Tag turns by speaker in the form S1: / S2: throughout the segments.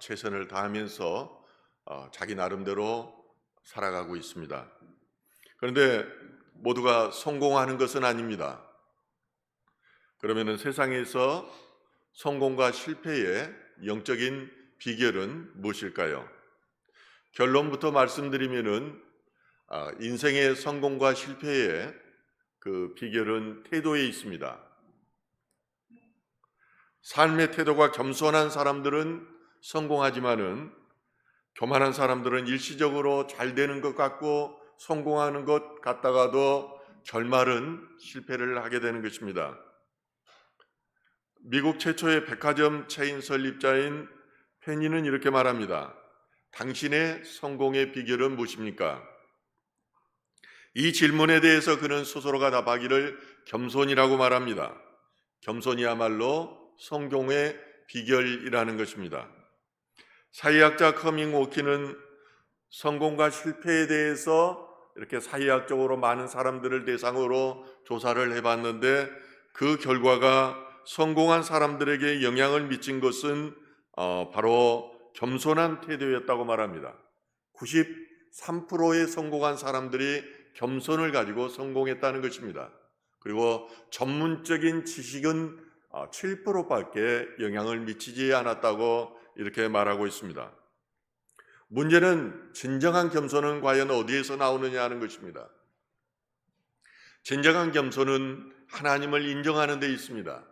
S1: 최선을 다하면서 자기 나름대로 살아가고 있습니다. 그런데 모두가 성공하는 것은 아닙니다. 그러면 세상에서 성공과 실패의 영적인 비결은 무엇일까요? 결론부터 말씀드리면은 인생의 성공과 실패의 그 비결은 태도에 있습니다. 삶의 태도가 겸손한 사람들은 성공하지만은 교만한 사람들은 일시적으로 잘 되는 것 같고 성공하는 것 같다가도 결말은 실패를 하게 되는 것입니다. 미국 최초의 백화점 체인 설립자인 페니는 이렇게 말합니다. 당신의 성공의 비결은 무엇입니까? 이 질문에 대해서 그는 스스로가 답하기를 겸손이라고 말합니다. 겸손이야말로 성공의 비결이라는 것입니다. 사회학자 커밍 오키는 성공과 실패에 대해서 이렇게 사회학적으로 많은 사람들을 대상으로 조사를 해봤는데 그 결과가 성공한 사람들에게 영향을 미친 것은 바로 겸손한 태도였다고 말합니다. 93%의 성공한 사람들이 겸손을 가지고 성공했다는 것입니다. 그리고 전문적인 지식은 7%밖에 영향을 미치지 않았다고 이렇게 말하고 있습니다. 문제는 진정한 겸손은 과연 어디에서 나오느냐 하는 것입니다. 진정한 겸손은 하나님을 인정하는 데 있습니다.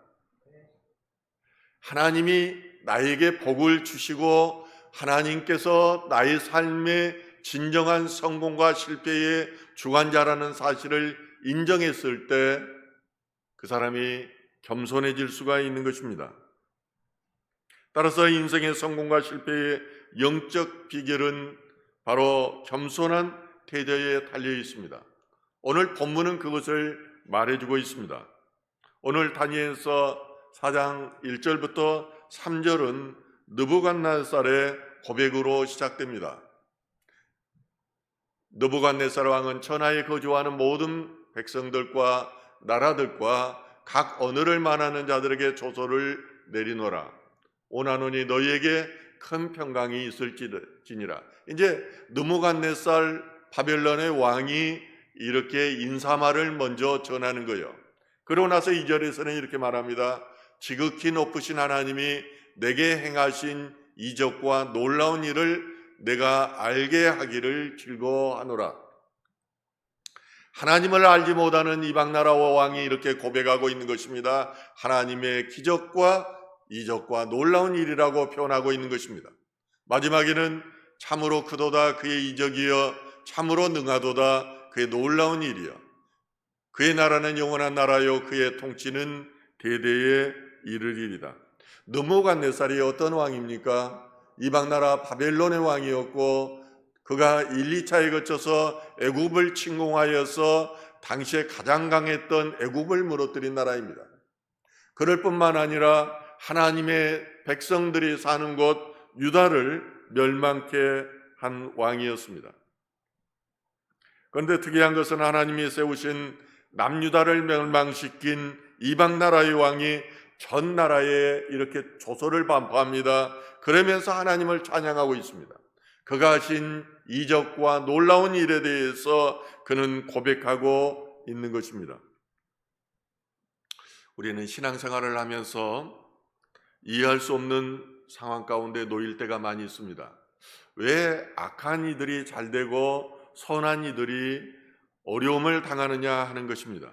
S1: 하나님이 나에게 복을 주시고 하나님께서 나의 삶의 진정한 성공과 실패의 주관자라는 사실을 인정했을 때 그 사람이 겸손해질 수가 있는 것입니다. 따라서 인생의 성공과 실패의 영적 비결은 바로 겸손한 태도에 달려 있습니다. 오늘 본문은 그것을 말해주고 있습니다. 오늘 다니엘서 4장 1절부터 3절은 느부갓네살의 고백으로 시작됩니다. 느부갓네살 왕은 천하에 거주하는 모든 백성들과 나라들과 각 언어를 말하는 자들에게 조서를 내리노라. 오나노니 너희에게 큰 평강이 있을지니라. 이제 느부갓네살 바벨론의 왕이 이렇게 인사말을 먼저 전하는 거예요. 그러고 나서 2절에서는 이렇게 말합니다. 지극히 높으신 하나님이 내게 행하신 이적과 놀라운 일을 내가 알게 하기를 즐거워하노라. 하나님을 알지 못하는 이방나라와 왕이 이렇게 고백하고 있는 것입니다. 하나님의 기적과 이적과 놀라운 일이라고 표현하고 있는 것입니다. 마지막에는 참으로 크도다 그의 이적이여 참으로 능하도다 그의 놀라운 일이여 그의 나라는 영원한 나라요 그의 통치는 대대에 이르리이다. 느부갓네살이 어떤 왕입니까? 이방나라 바벨론의 왕이었고 그가 1, 2차에 거쳐서 애굽을 침공하여서 당시에 가장 강했던 애굽을 무너뜨린 나라입니다. 그럴 뿐만 아니라 하나님의 백성들이 사는 곳 유다를 멸망케 한 왕이었습니다. 그런데 특이한 것은 하나님이 세우신 남유다를 멸망시킨 이방나라의 왕이 전 나라에 이렇게 조서를 반포합니다. 그러면서 하나님을 찬양하고 있습니다. 그가 하신 이적과 놀라운 일에 대해서 그는 고백하고 있는 것입니다. 우리는 신앙생활을 하면서 이해할 수 없는 상황 가운데 놓일 때가 많이 있습니다. 왜 악한 이들이 잘 되고 선한 이들이 어려움을 당하느냐 하는 것입니다.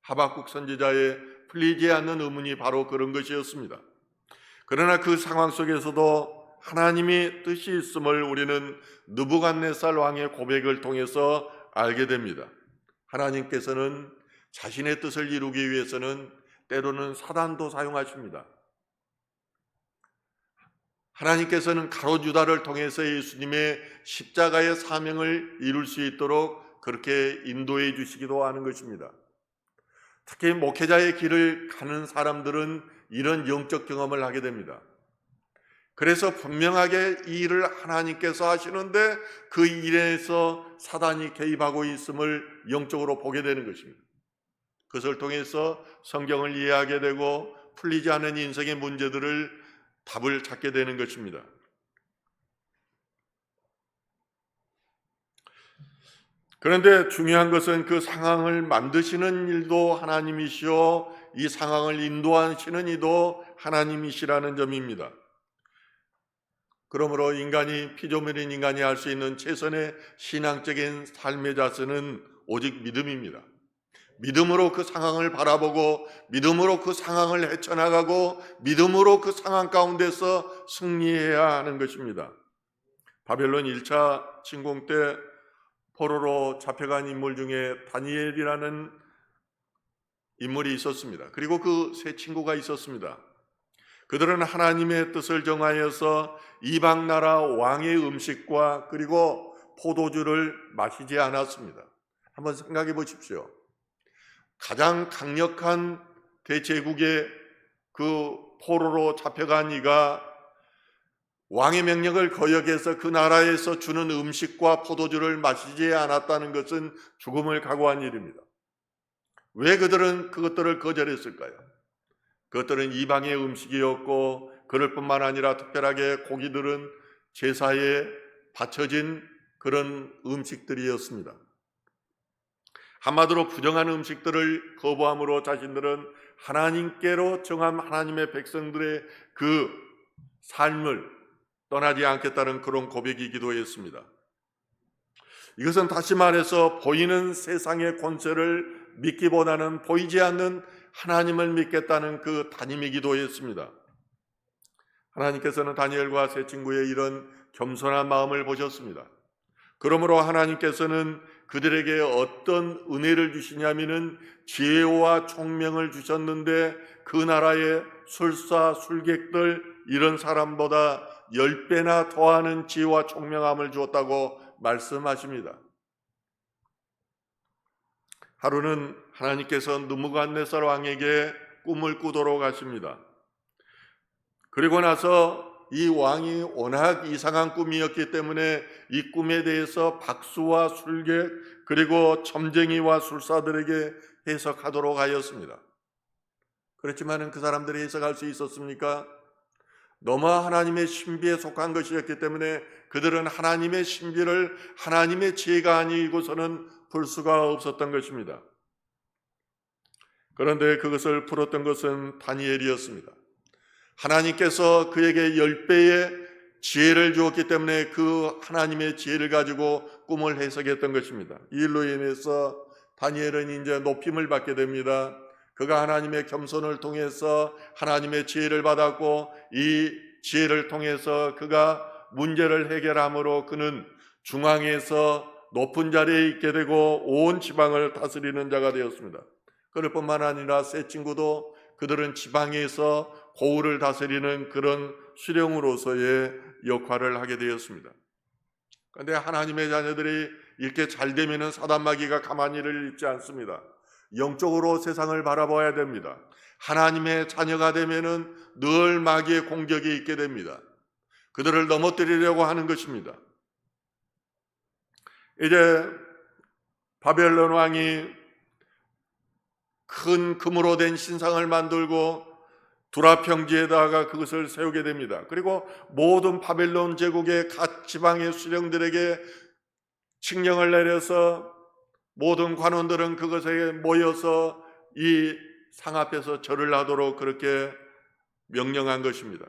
S1: 하박국 선지자의 풀리지 않는 의문이 바로 그런 것이었습니다. 그러나 그 상황 속에서도 하나님의 뜻이 있음을 우리는 느부갓네살 왕의 고백을 통해서 알게 됩니다. 하나님께서는 자신의 뜻을 이루기 위해서는 때로는 사단도 사용하십니다. 하나님께서는 가롯 유다를 통해서 예수님의 십자가의 사명을 이룰 수 있도록 그렇게 인도해 주시기도 하는 것입니다. 특히 목회자의 길을 가는 사람들은 이런 영적 경험을 하게 됩니다. 그래서 분명하게 이 일을 하나님께서 하시는데 그 일에서 사단이 개입하고 있음을 영적으로 보게 되는 것입니다. 그것을 통해서 성경을 이해하게 되고 풀리지 않은 인생의 문제들을 답을 찾게 되는 것입니다. 그런데 중요한 것은 그 상황을 만드시는 일도 하나님이시오, 이 상황을 인도하시는 이도 하나님이시라는 점입니다. 그러므로 인간이, 피조물인 인간이 할 수 있는 최선의 신앙적인 삶의 자세는 오직 믿음입니다. 믿음으로 그 상황을 바라보고, 믿음으로 그 상황을 헤쳐나가고, 믿음으로 그 상황 가운데서 승리해야 하는 것입니다. 바벨론 1차 침공 때 포로로 잡혀간 인물 중에 다니엘이라는 인물이 있었습니다. 그리고 그 세 친구가 있었습니다. 그들은 하나님의 뜻을 정하여서 이방 나라 왕의 음식과 그리고 포도주를 마시지 않았습니다. 한번 생각해 보십시오. 가장 강력한 대제국의 그 포로로 잡혀간 이가 왕의 명령을 거역해서 그 나라에서 주는 음식과 포도주를 마시지 않았다는 것은 죽음을 각오한 일입니다. 왜 그들은 그것들을 거절했을까요? 그것들은 이방의 음식이었고, 그럴 뿐만 아니라 특별하게 고기들은 제사에 바쳐진 그런 음식들이었습니다. 한마디로 부정한 음식들을 거부함으로 자신들은 하나님께로 정한 하나님의 백성들의 그 삶을 떠나지 않겠다는 그런 고백이기도 했습니다. 이것은 다시 말해서 보이는 세상의 권세를 믿기보다는 보이지 않는 하나님을 믿겠다는 그 다짐이기도 했습니다. 하나님께서는 다니엘과 세 친구의 이런 겸손한 마음을 보셨습니다. 그러므로 하나님께서는 그들에게 어떤 은혜를 주시냐면은 지혜와 총명을 주셨는데, 그 나라의 술사, 술객들 이런 사람보다 10배나 더하는 지혜와 총명함을 주었다고 말씀하십니다. 하루는 하나님께서 느부갓네살 왕에게 꿈을 꾸도록 하십니다. 그리고 나서 이 왕이 워낙 이상한 꿈이었기 때문에 이 꿈에 대해서 박수와 술객 그리고 점쟁이와 술사들에게 해석하도록 하였습니다. 그렇지만 그 사람들이 해석할 수 있었습니까? 너무 하나님의 신비에 속한 것이었기 때문에 그들은 하나님의 신비를 하나님의 지혜가 아니고서는 풀 수가 없었던 것입니다. 그런데 그것을 풀었던 것은 다니엘이었습니다. 하나님께서 그에게 10배의 지혜를 주었기 때문에 그 하나님의 지혜를 가지고 꿈을 해석했던 것입니다. 이 일로 인해서 다니엘은 이제 높임을 받게 됩니다. 그가 하나님의 겸손을 통해서 하나님의 지혜를 받았고, 이 지혜를 통해서 그가 문제를 해결함으로 그는 중앙에서 높은 자리에 있게 되고 온 지방을 다스리는 자가 되었습니다. 그럴 뿐만 아니라 세 친구도 그들은 지방에서 고을을 다스리는 그런 수령으로서의 역할을 하게 되었습니다. 그런데 하나님의 자녀들이 이렇게 잘 되면은 사단 마귀가 가만히를 있지 않습니다. 영적으로 세상을 바라봐야 됩니다. 하나님의 자녀가 되면은 늘 마귀의 공격이 있게 됩니다. 그들을 넘어뜨리려고 하는 것입니다. 이제 바벨론 왕이 큰 금으로 된 신상을 만들고 두라 평지에다가 그것을 세우게 됩니다. 그리고 모든 바벨론 제국의 각 지방의 수령들에게 칙령을 내려서 모든 관원들은 그것에 모여서 이 상 앞에서 절을 하도록 그렇게 명령한 것입니다.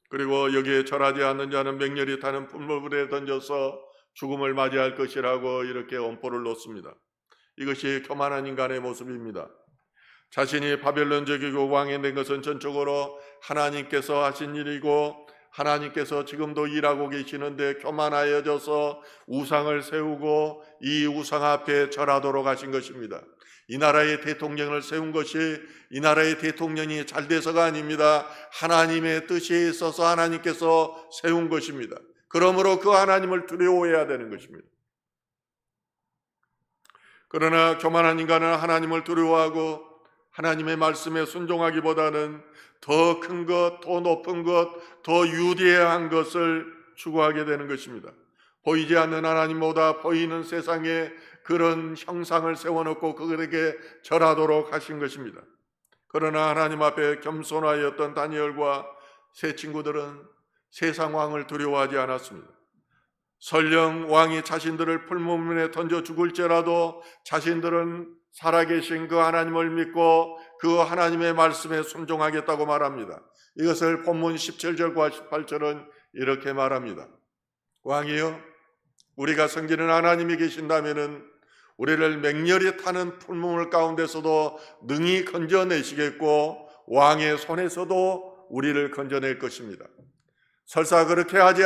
S1: 그리고 여기에 절하지 않는 자는 맹렬히 타는 풀무불에 던져서 죽음을 맞이할 것이라고 이렇게 엄포를 놓습니다. 이것이 교만한 인간의 모습입니다. 자신이 바벨론 제국 왕이 된 것은 전적으로 하나님께서 하신 일이고, 하나님께서 지금도 일하고 계시는데 교만하여져서 우상을 세우고 이 우상 앞에 절하도록 하신 것입니다. 이 나라의 대통령을 세운 것이 이 나라의 대통령이 잘 돼서가 아닙니다. 하나님의 뜻이 있어서 하나님께서 세운 것입니다. 그러므로 그 하나님을 두려워해야 되는 것입니다. 그러나 교만한 인간은 하나님을 두려워하고 하나님의 말씀에 순종하기보다는 더 큰 것, 더 높은 것, 더 유대한 것을 추구하게 되는 것입니다. 보이지 않는 하나님보다 보이는 세상에 그런 형상을 세워놓고 그들에게 절하도록 하신 것입니다. 그러나 하나님 앞에 겸손하였던 다니엘과 세 친구들은 세상 왕을 두려워하지 않았습니다. 설령 왕이 자신들을 풀무문에 던져 죽을지라도 자신들은 살아계신 그 하나님을 믿고 그 하나님의 말씀에 순종하겠다고 말합니다. 이것을 본문 17절과 18절은 이렇게 말합니다. 왕이여, 우리가 섬기는 하나님이 계신다면은 우리를 맹렬히 타는 풀무물 가운데서도 능히 건져내시겠고 왕의 손에서도 우리를 건져낼 것입니다. 설사 그렇게 하지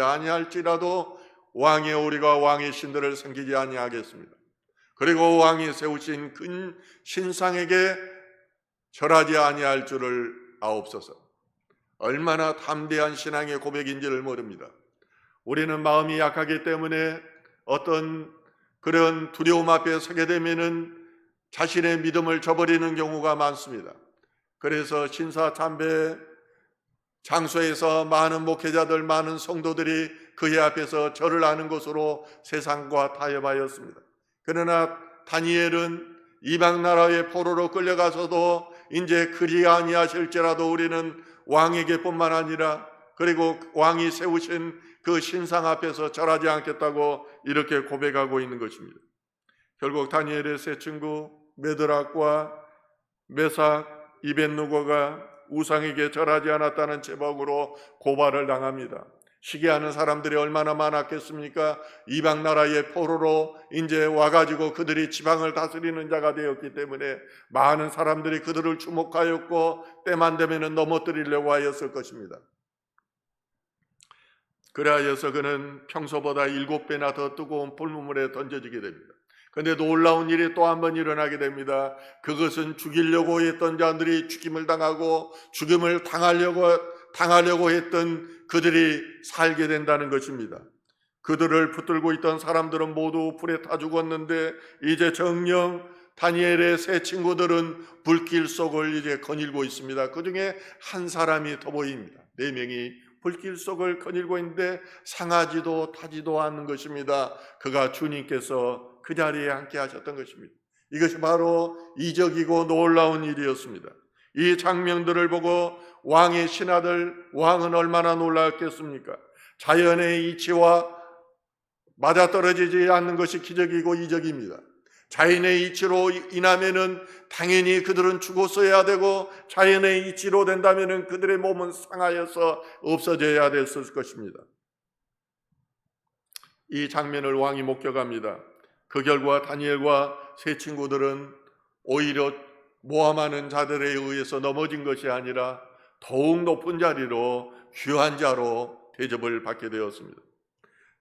S1: 아니할지라도 왕의 우리가 왕의 신들을 섬기지 아니하겠습니다. 그리고 왕이 세우신 큰 신상에게 절하지 아니할 줄을 아옵소서. 얼마나 담대한 신앙의 고백인지를 모릅니다. 우리는 마음이 약하기 때문에 어떤 그런 두려움 앞에 서게 되면은 자신의 믿음을 저버리는 경우가 많습니다. 그래서 신사참배 장소에서 많은 목회자들, 많은 성도들이 그의 앞에서 절을 하는 것으로 세상과 타협하였습니다. 그러나 다니엘은 이방 나라의 포로로 끌려가서도 이제 그리 아니하실지라도 우리는 왕에게뿐만 아니라 그리고 왕이 세우신 그 신상 앞에서 절하지 않겠다고 이렇게 고백하고 있는 것입니다. 결국 다니엘의 세 친구 메드락과 메삭, 이벳누고가 우상에게 절하지 않았다는 제목으로 고발을 당합니다. 시기하는 사람들이 얼마나 많았겠습니까? 이방 나라의 포로로 이제 와가지고 그들이 지방을 다스리는 자가 되었기 때문에 많은 사람들이 그들을 주목하였고 때만 되면 넘어뜨리려고 하였을 것입니다. 그래하여서 그는 평소보다 7배나 더 뜨거운 불문물에 던져지게 됩니다. 그런데 놀라운 일이 또 한 번 일어나게 됩니다. 그것은 죽이려고 했던 자들이 죽임을 당하고 죽임을 당하려고 했던 그들이 살게 된다는 것입니다. 그들을 붙들고 있던 사람들은 모두 불에 타 죽었는데 이제 정녕 다니엘의 세 친구들은 불길 속을 이제 거닐고 있습니다. 그 중에 한 사람이 더 보입니다. 4명이 불길 속을 거닐고 있는데 상하지도 타지도 않는 것입니다. 그가 주님께서 그 자리에 함께 하셨던 것입니다. 이것이 바로 이적이고 놀라운 일이었습니다. 이 장면들을 보고 왕의 신하들, 왕은 얼마나 놀랐겠습니까? 자연의 이치와 맞아떨어지지 않는 것이 기적이고 이적입니다. 자연의 이치로 인하면은 당연히 그들은 죽었어야 되고 자연의 이치로 된다면은 그들의 몸은 상하여서 없어져야 됐을 것입니다. 이 장면을 왕이 목격합니다. 그 결과 다니엘과 세 친구들은 오히려 모함하는 자들에 의해서 넘어진 것이 아니라 더욱 높은 자리로 귀한 자로 대접을 받게 되었습니다.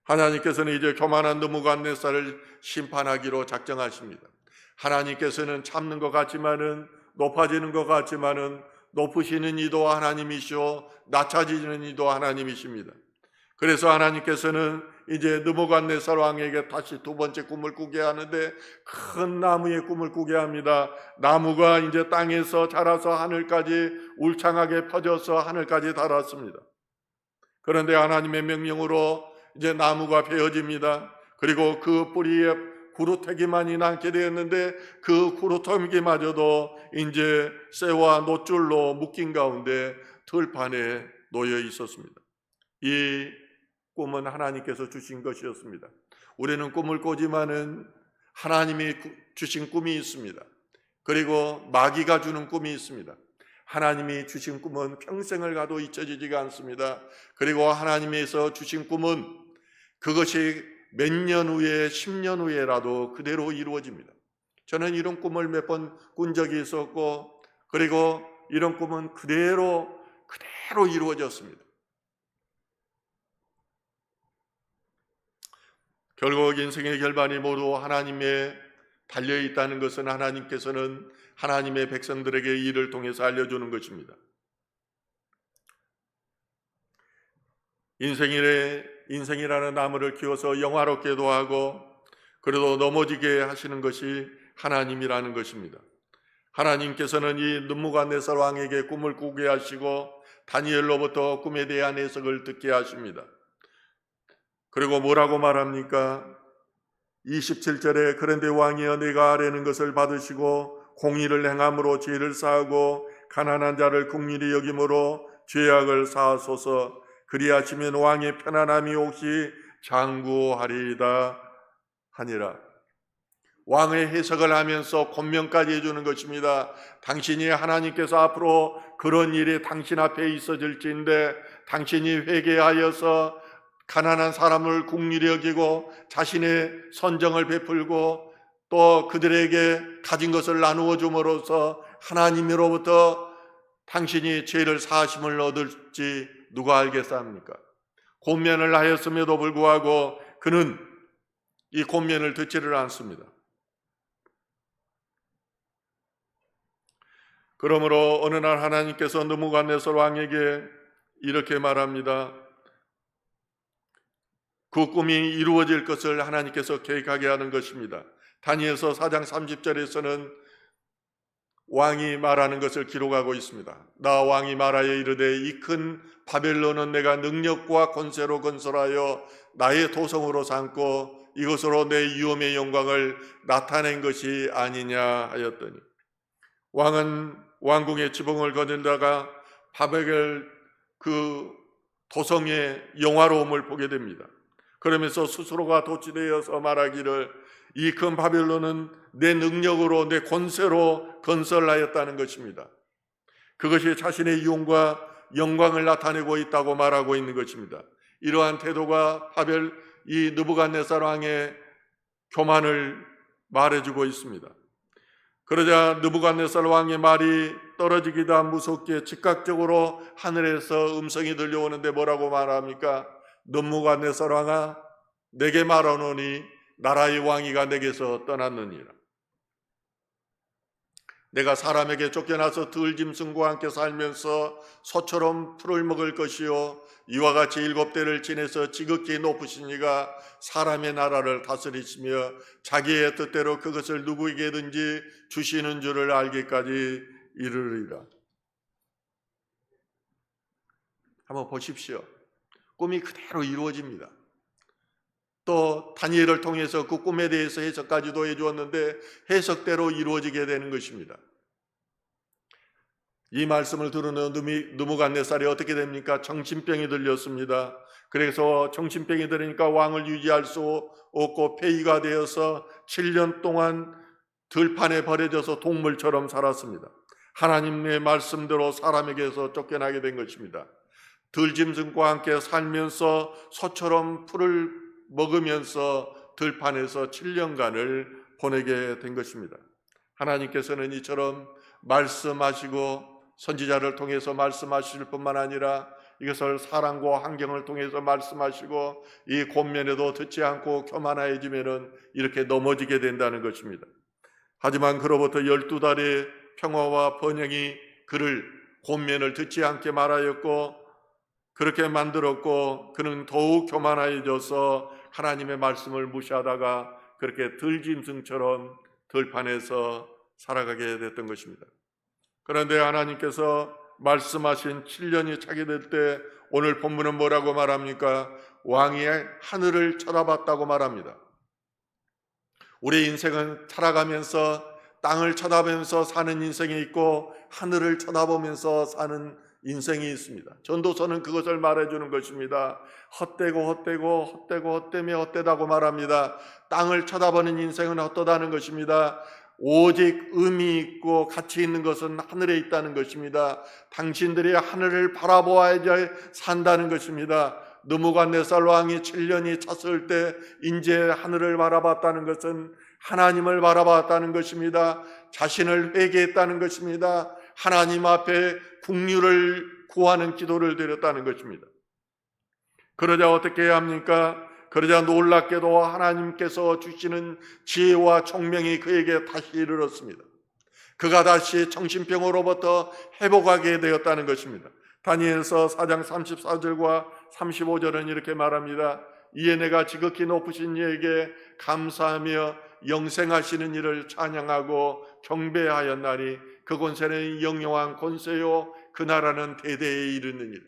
S1: 하나님께서는 이제 교만한 느부갓네살을 심판하기로 작정하십니다. 하나님께서는 참는 것 같지만은 높아지는 것 같지만은 높으시는 이도 하나님이시오 낮아지는 이도 하나님이십니다. 그래서 하나님께서는 이제 느부갓네살 왕에게 다시 두 번째 꿈을 꾸게 하는데 큰 나무의 꿈을 꾸게 합니다. 나무가 이제 땅에서 자라서 하늘까지 울창하게 퍼져서 하늘까지 닿았습니다. 그런데 하나님의 명령으로 이제 나무가 베어집니다. 그리고 그 뿌리에 구루터기만이 남게 되었는데 그 구루터기마저도 이제 쇠와 놋줄로 묶인 가운데 들판에 놓여 있었습니다. 이 꿈은 하나님께서 주신 것이었습니다. 우리는 꿈을 꾸지만은 하나님이 주신 꿈이 있습니다. 그리고 마귀가 주는 꿈이 있습니다. 하나님이 주신 꿈은 평생을 가도 잊혀지지가 않습니다. 그리고 하나님에서 주신 꿈은 그것이 몇 년 후에 10년 후에라도 그대로 이루어집니다. 저는 이런 꿈을 몇 번 꾼 적이 있었고 그리고 이런 꿈은 그대로 이루어졌습니다. 결국 인생의 결반이 모두 하나님에 달려있다는 것은 하나님께서는 하나님의 백성들에게 이를 통해서 알려주는 것입니다. 인생이라는 나무를 키워서 영화롭게도 하고 그래도 넘어지게 하시는 것이 하나님이라는 것입니다. 하나님께서는 이 느부갓네살 왕에게 꿈을 꾸게 하시고 다니엘로부터 꿈에 대한 해석을 듣게 하십니다. 그리고 뭐라고 말합니까? 27절에 그런데 왕이여 내가 아뢰는 것을 받으시고 공의를 행함으로 죄를 사하고 가난한 자를 긍휼히 여김으로 죄악을 사하소서 그리하시면 왕의 편안함이 혹시 장구하리이다 하니라. 왕의 해석을 하면서 권면까지 해주는 것입니다. 당신이 하나님께서 앞으로 그런 일이 당신 앞에 있어질지인데 당신이 회개하여서 가난한 사람을 긍휼히 여기고 자신의 선정을 베풀고 또 그들에게 가진 것을 나누어 줌으로써 하나님으로부터 당신이 죄를 사하심을 얻을지 누가 알겠습니까? 권면을 하였음에도 불구하고 그는 이 권면을 듣지를 않습니다. 그러므로 어느 날 하나님께서 느부갓네살 왕에게 이렇게 말합니다. 그 꿈이 이루어질 것을 하나님께서 계획하게 하는 것입니다. 다니엘서 4장 30절에서는 왕이 말하는 것을 기록하고 있습니다. 나 왕이 말하여 이르되 이 큰 바벨론은 내가 능력과 권세로 건설하여 나의 도성으로 삼고 이것으로 내 위엄의 영광을 나타낸 것이 아니냐 하였더니, 왕은 왕궁의 지붕을 거닐다가 바벨 그 도성의 영화로움을 보게 됩니다. 그러면서 스스로가 도취되어서 말하기를 이 큰 바벨론은 내 능력으로 내 권세로 건설하였다는 것입니다. 그것이 자신의 위엄과 영광을 나타내고 있다고 말하고 있는 것입니다. 이러한 태도가 이 느부갓네살 왕의 교만을 말해주고 있습니다. 그러자 느부갓네살 왕의 말이 떨어지기다 무섭게 즉각적으로 하늘에서 음성이 들려오는데 뭐라고 말합니까? 느부갓네살 왕아, 내게 말하노니 나라의 왕위가 내게서 떠났느니라. 내가 사람에게 쫓겨나서 들짐승과 함께 살면서 소처럼 풀을 먹을 것이요 이와 같이 7대를 지내서 지극히 높으신 이가 사람의 나라를 다스리시며 자기의 뜻대로 그것을 누구에게든지 주시는 줄을 알기까지 이르리라. 한번 보십시오. 꿈이 그대로 이루어집니다. 또 다니엘을 통해서 그 꿈에 대해서 해석까지도 해주었는데 해석대로 이루어지게 되는 것입니다. 이 말씀을 들은 느부갓네살이 어떻게 됩니까? 정신병이 들렸습니다. 그래서 정신병이 들으니까 왕을 유지할 수 없고 폐위가 되어서 7년 동안 들판에 버려져서 동물처럼 살았습니다. 하나님의 말씀대로 사람에게서 쫓겨나게 된 것입니다. 들짐승과 함께 살면서 소처럼 풀을 먹으면서 들판에서 7년간을 보내게 된 것입니다. 하나님께서는 이처럼 말씀하시고 선지자를 통해서 말씀하실 뿐만 아니라 이것을 사랑과 환경을 통해서 말씀하시고 이 권면에도 듣지 않고 교만해지면은 이렇게 넘어지게 된다는 것입니다. 하지만 그로부터 12달의 평화와 번영이 그를 권면을 듣지 않게 말하였고 그렇게 만들었고 그는 더욱 교만해져서 하나님의 말씀을 무시하다가 그렇게 들짐승처럼 들판에서 살아가게 됐던 것입니다. 그런데 하나님께서 말씀하신 7년이 차게 될 때 오늘 본문은 뭐라고 말합니까? 왕이 하늘을 쳐다봤다고 말합니다. 우리 인생은 살아가면서 땅을 쳐다보면서 사는 인생이 있고 하늘을 쳐다보면서 사는 인생이 있습니다. 전도서는 그것을 말해주는 것입니다. 헛되며 헛되다고 말합니다. 땅을 쳐다보는 인생은 헛되다는 것입니다. 오직 의미 있고 가치 있는 것은 하늘에 있다는 것입니다. 당신들이 하늘을 바라보아야지 산다는 것입니다. 느부갓네살 왕이 7년이 찼을 때 이제 하늘을 바라봤다는 것은 하나님을 바라봤다는 것입니다. 자신을 회개했다는 것입니다. 하나님 앞에 긍휼을 구하는 기도를 드렸다는 것입니다. 그러자 어떻게 해야 합니까? 그러자 놀랍게도 하나님께서 주시는 지혜와 총명이 그에게 다시 이르렀습니다. 그가 다시 정신병으로부터 회복하게 되었다는 것입니다. 다니엘서 4장 34절과 35절은 이렇게 말합니다. 이에 내가 지극히 높으신 이에게 감사하며 영생하시는 이를 찬양하고 경배하였나니 그 권세는 영영한 권세요 그 나라는 대대에 이르느니라.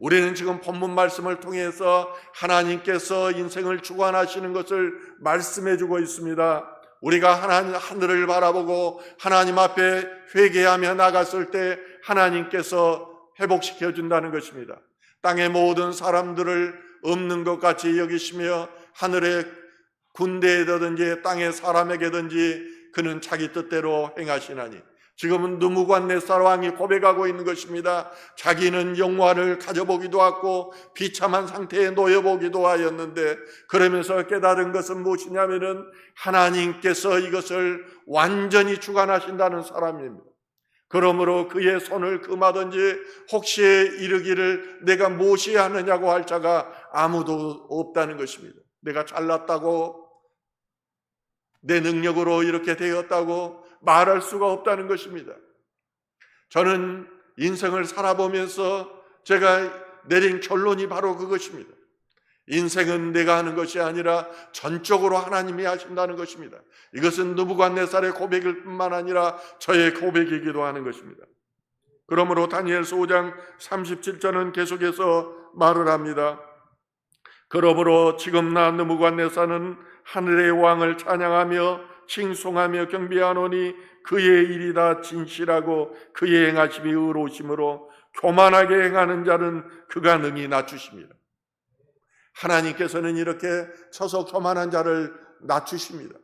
S1: 우리는 지금 본문 말씀을 통해서 하나님께서 인생을 주관하시는 것을 말씀해 주고 있습니다. 우리가 하늘을 바라보고 하나님 앞에 회개하며 나갔을 때 하나님께서 회복시켜 준다는 것입니다. 땅의 모든 사람들을 없는 것 같이 여기시며 하늘의 군대에든지 땅의 사람에게든지 그는 자기 뜻대로 행하시나니, 지금은 느부갓네살 왕이 고백하고 있는 것입니다. 자기는 영화를 가져보기도 하고 비참한 상태에 놓여보기도 하였는데, 그러면서 깨달은 것은 무엇이냐면은 하나님께서 이것을 완전히 주관하신다는 사람입니다. 그러므로 그의 손을 금하든지 혹시 이르기를 내가 무엇이 하느냐고 할 자가 아무도 없다는 것입니다. 내가 잘났다고, 내 능력으로 이렇게 되었다고 말할 수가 없다는 것입니다. 저는 인생을 살아보면서 제가 내린 결론이 바로 그것입니다. 인생은 내가 하는 것이 아니라 전적으로 하나님이 하신다는 것입니다. 이것은 느부갓네살의 고백일 뿐만 아니라 저의 고백이기도 하는 것입니다. 그러므로 다니엘서 5장 37절은 계속해서 말을 합니다. 그러므로 지금 나 느부갓네살은 하늘의 왕을 찬양하며 칭송하며 경배하노니 그의 일이 다 진실하고 그의 행하심이 의로우심으로 교만하게 행하는 자는 그가 능히 낮추십니다. 하나님께서는 이렇게 쳐서 교만한 자를 낮추십니다.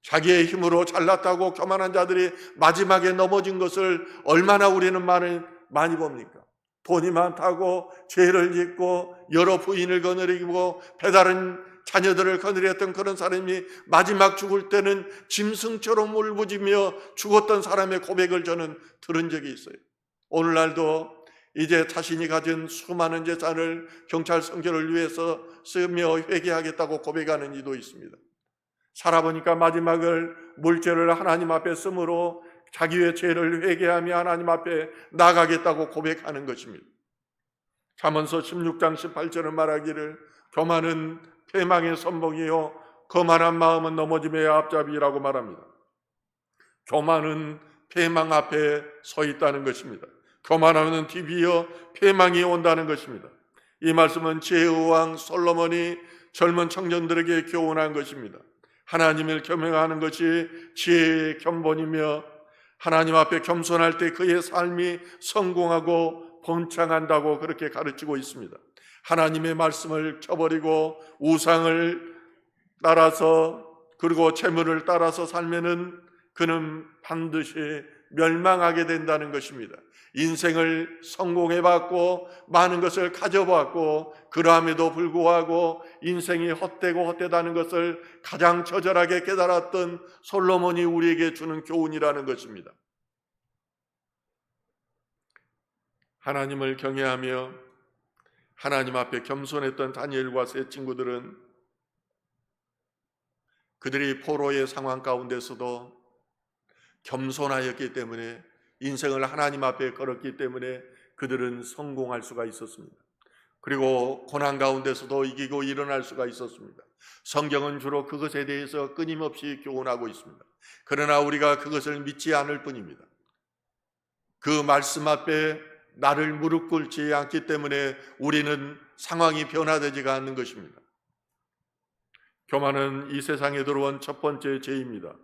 S1: 자기의 힘으로 잘났다고 교만한 자들이 마지막에 넘어진 것을 얼마나 우리는 많이 봅니까? 돈이 많다고 죄를 짓고 여러 부인을 거느리고 배다른 자녀들을 거느렸던 그런 사람이 마지막 죽을 때는 짐승처럼 울부짖며 죽었던 사람의 고백을 저는 들은 적이 있어요. 오늘날도 이제 자신이 가진 수많은 재산을 경찰 선결을 위해서 쓰며 회개하겠다고 고백하는 이도 있습니다. 살아보니까 마지막을 물죄를 하나님 앞에 쓰므로 자기의 죄를 회개하며 하나님 앞에 나가겠다고 고백하는 것입니다. 잠언서 16장 18절은 말하기를 교만은 패망의 선봉이요 거만한 마음은 넘어짐의 앞잡이라고 말합니다. 교만은 패망 앞에 서 있다는 것입니다. 교만하면 뒤비어 패망이 온다는 것입니다. 이 말씀은 지혜의 왕 솔로몬이 젊은 청년들에게 교훈한 것입니다. 하나님을 겸행하는 것이 지혜의 견본이며 하나님 앞에 겸손할 때 그의 삶이 성공하고 번창한다고 그렇게 가르치고 있습니다. 하나님의 말씀을 저버리고 우상을 따라서 그리고 재물을 따라서 살면은 그는 반드시 멸망하게 된다는 것입니다. 인생을 성공해봤고 많은 것을 가져봤고 그러함에도 불구하고 인생이 헛되고 헛되다는 것을 가장 처절하게 깨달았던 솔로몬이 우리에게 주는 교훈이라는 것입니다. 하나님을 경외하며 하나님 앞에 겸손했던 다니엘과 세 친구들은 그들이 포로의 상황 가운데서도 겸손하였기 때문에 인생을 하나님 앞에 걸었기 때문에 그들은 성공할 수가 있었습니다. 그리고 고난 가운데서도 이기고 일어날 수가 있었습니다. 성경은 주로 그것에 대해서 끊임없이 교훈하고 있습니다. 그러나 우리가 그것을 믿지 않을 뿐입니다. 그 말씀 앞에 나를 무릎 꿇지 않기 때문에 우리는 상황이 변화되지가 않는 것입니다. 교만은 이 세상에 들어온 첫 번째 죄입니다.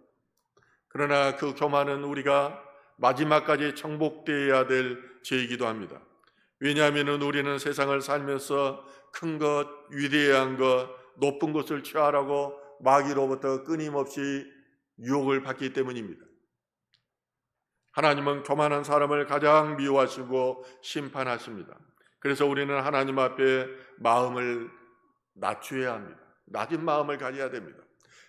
S1: 그러나 그 교만은 우리가 마지막까지 정복되어야 될 죄이기도 합니다. 왜냐하면 우리는 세상을 살면서 큰 것, 위대한 것, 높은 것을 취하라고 마귀로부터 끊임없이 유혹을 받기 때문입니다. 하나님은 교만한 사람을 가장 미워하시고 심판하십니다. 그래서 우리는 하나님 앞에 마음을 낮춰야 합니다. 낮은 마음을 가져야 됩니다.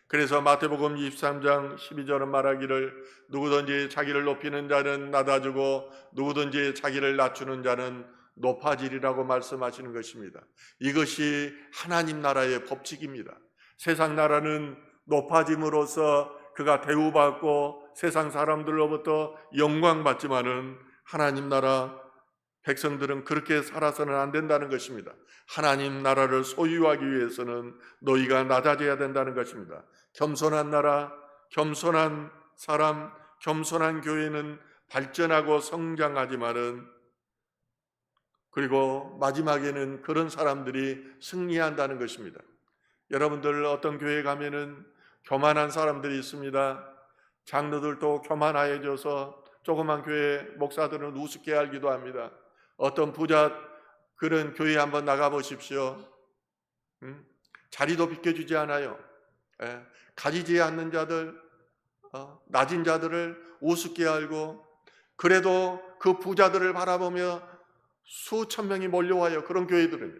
S1: 그래서 마태복음 23장 12절은 말하기를 누구든지 자기를 높이는 자는 낮아지고 누구든지 자기를 낮추는 자는 높아지리라고 말씀하시는 것입니다. 이것이 하나님 나라의 법칙입니다. 세상 나라는 높아짐으로써 그가 대우받고 세상 사람들로부터 영광받지만은 하나님 나라 백성들은 그렇게 살아서는 안 된다는 것입니다. 하나님 나라를 소유하기 위해서는 너희가 낮아져야 된다는 것입니다. 겸손한 나라, 겸손한 사람, 겸손한 교회는 발전하고 성장하지만은 그리고 마지막에는 그런 사람들이 승리한다는 것입니다. 여러분들 어떤 교회 가면은 교만한 사람들이 있습니다. 장로들도 교만하여져서 조그만 교회 목사들은 우습게 알기도 합니다. 어떤 부자 그런 교회 한번 나가보십시오. 자리도 비켜주지 않아요. 가지지 않는 자들, 낮은 자들을 우습게 알고, 그래도 그 부자들을 바라보며 수천 명이 몰려와요. 그런 교회들은요.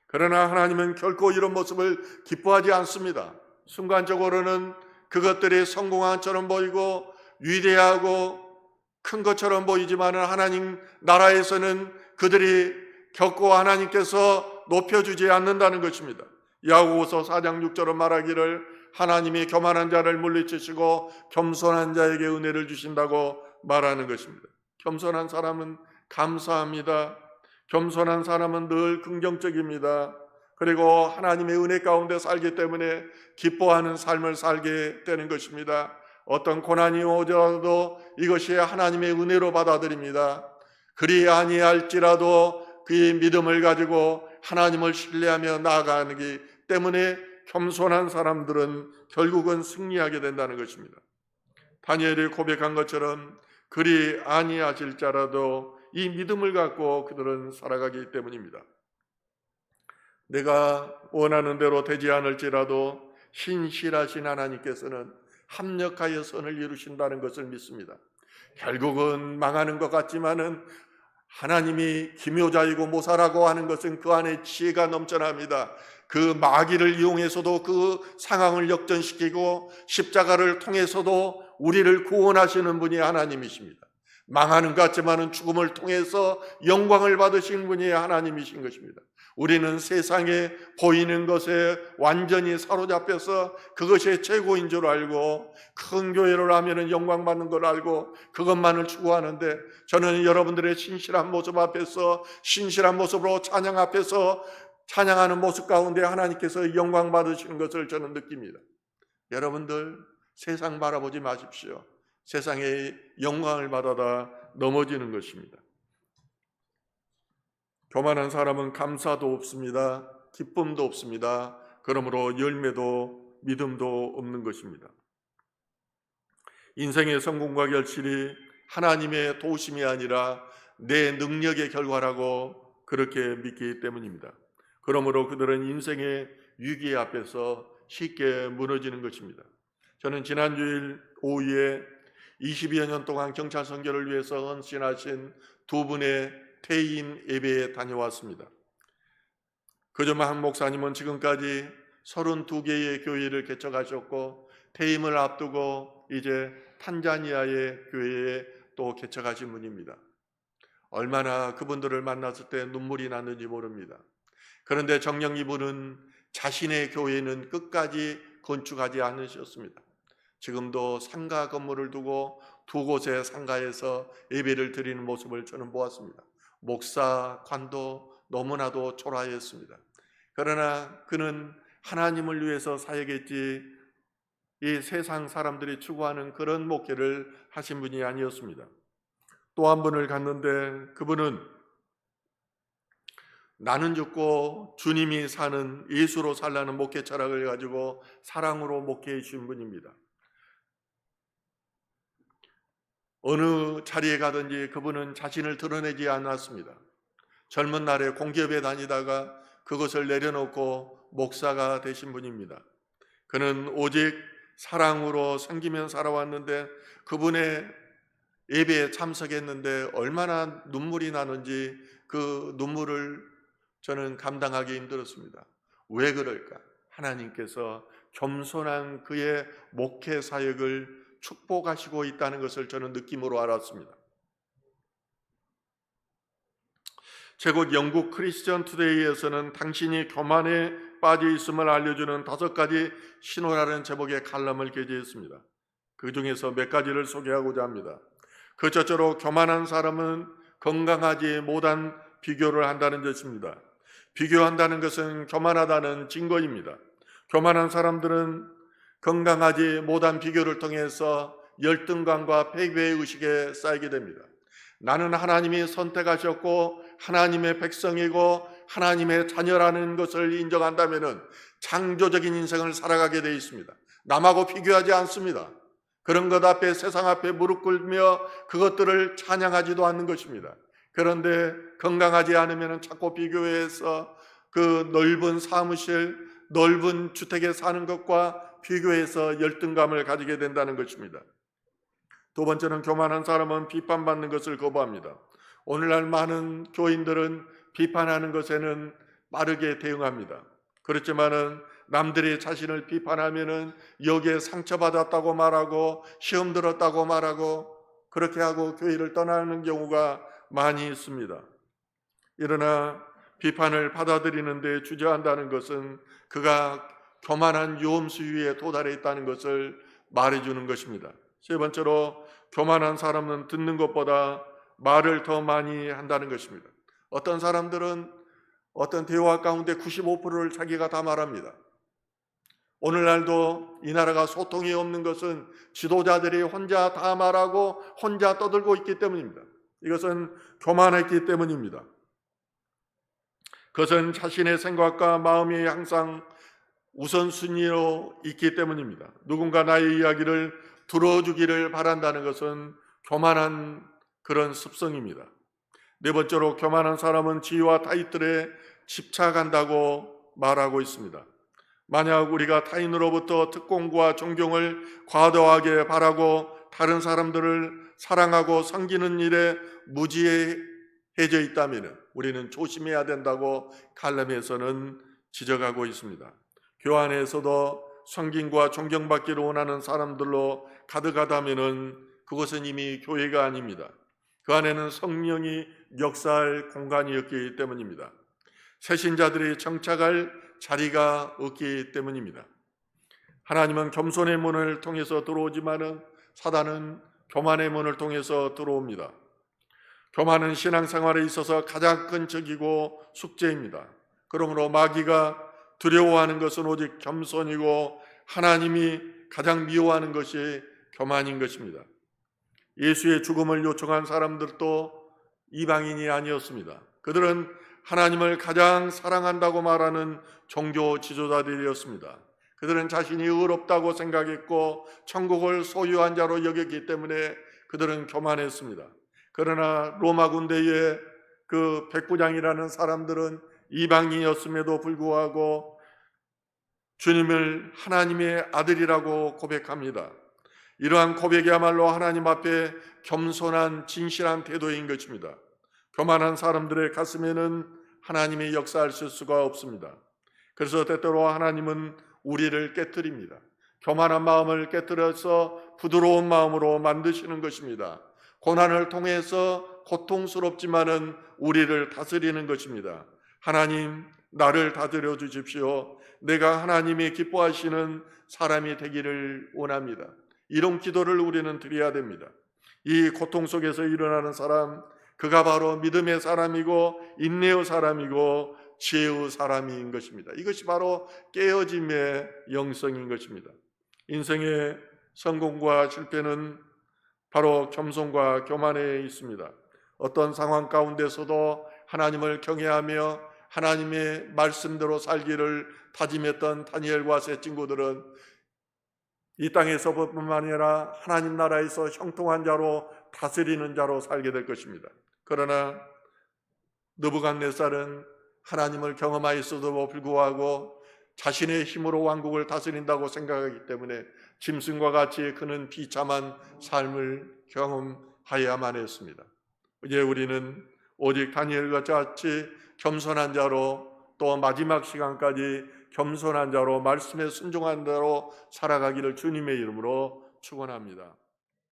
S1: 그러나 하나님은 결코 이런 모습을 기뻐하지 않습니다. 순간적으로는 그것들이 성공한 것처럼 보이고 위대하고 큰 것처럼 보이지만 하나님 나라에서는 그들이 겪고 하나님께서 높여주지 않는다는 것입니다. 야고보서 4장 6절은 말하기를 하나님이 교만한 자를 물리치시고 겸손한 자에게 은혜를 주신다고 말하는 것입니다. 겸손한 사람은 감사합니다. 겸손한 사람은 늘 긍정적입니다. 그리고 하나님의 은혜 가운데 살기 때문에 기뻐하는 삶을 살게 되는 것입니다. 어떤 고난이 오더라도 이것이 하나님의 은혜로 받아들입니다. 그리 아니할지라도 그의 믿음을 가지고 하나님을 신뢰하며 나아가기 때문에 겸손한 사람들은 결국은 승리하게 된다는 것입니다. 다니엘이 고백한 것처럼 그리 아니하실지라도 이 믿음을 갖고 그들은 살아가기 때문입니다. 내가 원하는 대로 되지 않을지라도 신실하신 하나님께서는 합력하여 선을 이루신다는 것을 믿습니다. 결국은 망하는 것 같지만은 하나님이 기묘자이고 모사라고 하는 것은 그 안에 지혜가 넘쳐납니다. 그 마귀를 이용해서도 그 상황을 역전시키고 십자가를 통해서도 우리를 구원하시는 분이 하나님이십니다. 망하는 것 같지만은 죽음을 통해서 영광을 받으신 분이 하나님이신 것입니다. 우리는 세상에 보이는 것에 완전히 사로잡혀서 그것이 최고인 줄 알고 큰 교회를 하면은 영광 받는 걸 알고 그것만을 추구하는데, 저는 여러분들의 신실한 모습 앞에서, 신실한 모습으로 찬양 앞에서 찬양하는 모습 가운데 하나님께서 영광 받으시는 것을 저는 느낍니다. 여러분들 세상 바라보지 마십시오. 세상에 영광을 받아다 넘어지는 것입니다. 교만한 사람은 감사도 없습니다. 기쁨도 없습니다. 그러므로 열매도 믿음도 없는 것입니다. 인생의 성공과 결실이 하나님의 도우심이 아니라 내 능력의 결과라고 그렇게 믿기 때문입니다. 그러므로 그들은 인생의 위기 앞에서 쉽게 무너지는 것입니다. 저는 지난주일 오후에 20여 년 동안 경찰 선교를 위해서 헌신하신 두 분의 퇴임 예배에 다녀왔습니다. 그저만 목사님은 지금까지 32개의 교회를 개척하셨고 퇴임을 앞두고 이제 탄자니아의 교회에 또 개척하신 분입니다. 얼마나 그분들을 만났을 때 눈물이 났는지 모릅니다. 그런데 정녕 이분은 자신의 교회는 끝까지 건축하지 않으셨습니다. 지금도 상가 건물을 두고 두 곳의 상가에서 예배를 드리는 모습을 저는 보았습니다. 목사관도 너무나도 초라했습니다. 그러나 그는 하나님을 위해서 사역했지 이 세상 사람들이 추구하는 그런 목회를 하신 분이 아니었습니다. 또 한 분을 갔는데 그분은 나는 죽고 주님이 사는 예수로 살라는 목회 철학을 가지고 사랑으로 목회해 주신 분입니다. 어느 자리에 가든지 그분은 자신을 드러내지 않았습니다. 젊은 날에 공기업에 다니다가 그것을 내려놓고 목사가 되신 분입니다. 그는 오직 사랑으로 섬기며 살아왔는데 그분의 예배에 참석했는데 얼마나 눈물이 나는지 그 눈물을 저는 감당하기 힘들었습니다. 왜 그럴까? 하나님께서 겸손한 그의 목회 사역을 축복하시고 있다는 것을 저는 느낌으로 알았습니다. 제국 영국 크리스천 투데이에서는 당신이 교만에 빠져 있음을 알려주는 5가지 신호라는 제목의 칼럼을 게재했습니다. 그 중에서 몇 가지를 소개하고자 합니다. 그 첫째로 교만한 사람은 건강하지 못한 비교를 한다는 것입니다. 비교한다는 것은 교만하다는 증거입니다. 교만한 사람들은 건강하지 못한 비교를 통해서 열등감과 패배의 의식에 쌓이게 됩니다. 나는 하나님이 선택하셨고 하나님의 백성이고 하나님의 자녀라는 것을 인정한다면 창조적인 인생을 살아가게 되어 있습니다. 남하고 비교하지 않습니다. 그런 것 앞에, 세상 앞에 무릎 꿇며 그것들을 찬양하지도 않는 것입니다. 그런데 건강하지 않으면 자꾸 비교해서 그 넓은 사무실, 넓은 주택에 사는 것과 비교해서 열등감을 가지게 된다는 것입니다. 두 번째는 교만한 사람은 비판받는 것을 거부합니다. 오늘날 많은 교인들은 비판하는 것에는 빠르게 대응합니다. 그렇지만은 남들이 자신을 비판하면은 여기에 상처받았다고 말하고 시험 들었다고 말하고 그렇게 하고 교회를 떠나는 경우가 많이 있습니다. 그러나 비판을 받아들이는 데 주저한다는 것은 그가 교만한 유엄수위에 도달해 있다는 것을 말해주는 것입니다. 세 번째로 교만한 사람은 듣는 것보다 말을 더 많이 한다는 것입니다. 어떤 사람들은 어떤 대화 가운데 95%를 자기가 다 말합니다. 오늘날도 이 나라가 소통이 없는 것은 지도자들이 혼자 다 말하고 혼자 떠들고 있기 때문입니다. 이것은 교만했기 때문입니다. 그것은 자신의 생각과 마음이 항상 우선순위로 있기 때문입니다. 누군가 나의 이야기를 들어주기를 바란다는 것은 교만한 그런 습성입니다. 네 번째로 교만한 사람은 지위와 타이틀에 집착한다고 말하고 있습니다. 만약 우리가 타인으로부터 특권과 존경을 과도하게 바라고 다른 사람들을 사랑하고 섬기는 일에 무지해져 있다면 우리는 조심해야 된다고 칼럼에서는 지적하고 있습니다. 교회 안에서도 섬김과 존경받기를 원하는 사람들로 가득하다면 그것은 이미 교회가 아닙니다. 그 안에는 성령이 역사할 공간이었기 때문입니다. 새신자들이 정착할 자리가 없기 때문입니다. 하나님은 겸손의 문을 통해서 들어오지만은 사단은 교만의 문을 통해서 들어옵니다. 교만은 신앙생활에 있어서 가장 큰 적이고 숙제입니다. 그러므로 마귀가 두려워하는 것은 오직 겸손이고 하나님이 가장 미워하는 것이 교만인 것입니다. 예수의 죽음을 요청한 사람들도 이방인이 아니었습니다. 그들은 하나님을 가장 사랑한다고 말하는 종교 지도자들이었습니다. 그들은 자신이 의롭다고 생각했고 천국을 소유한 자로 여겼기 때문에 그들은 교만했습니다. 그러나 로마 군대의 그 백부장이라는 사람들은 이방인이었음에도 불구하고 주님을 하나님의 아들이라고 고백합니다. 이러한 고백이야말로 하나님 앞에 겸손한 진실한 태도인 것입니다. 교만한 사람들의 가슴에는 하나님의 역사하실 수가 없습니다. 그래서 때때로 하나님은 우리를 깨뜨립니다. 교만한 마음을 깨뜨려서 부드러운 마음으로 만드시는 것입니다. 고난을 통해서 고통스럽지만은 우리를 다스리는 것입니다. 하나님, 나를 다스려 주십시오. 내가 하나님이 기뻐하시는 사람이 되기를 원합니다. 이런 기도를 우리는 드려야 됩니다. 이 고통 속에서 일어나는 사람, 그가 바로 믿음의 사람이고 인내의 사람이고 지혜의 사람인 것입니다. 이것이 바로 깨어짐의 영성인 것입니다. 인생의 성공과 실패는 바로 겸손과 교만에 있습니다. 어떤 상황 가운데서도 하나님을 경외하며 하나님의 말씀대로 살기를 다짐했던 다니엘과 세 친구들은 이 땅에서뿐만 아니라 하나님 나라에서 형통한 자로 다스리는 자로 살게 될 것입니다. 그러나 느부갓네살은 하나님을 경험하였어도 불구하고 자신의 힘으로 왕국을 다스린다고 생각하기 때문에 짐승과 같이 그는 비참한 삶을 경험하여야만 했습니다. 이제 우리는 오직 다니엘과 같이 겸손한 자로 또 마지막 시간까지 겸손한 자로 말씀에 순종한 자로 살아가기를 주님의 이름으로 축원합니다.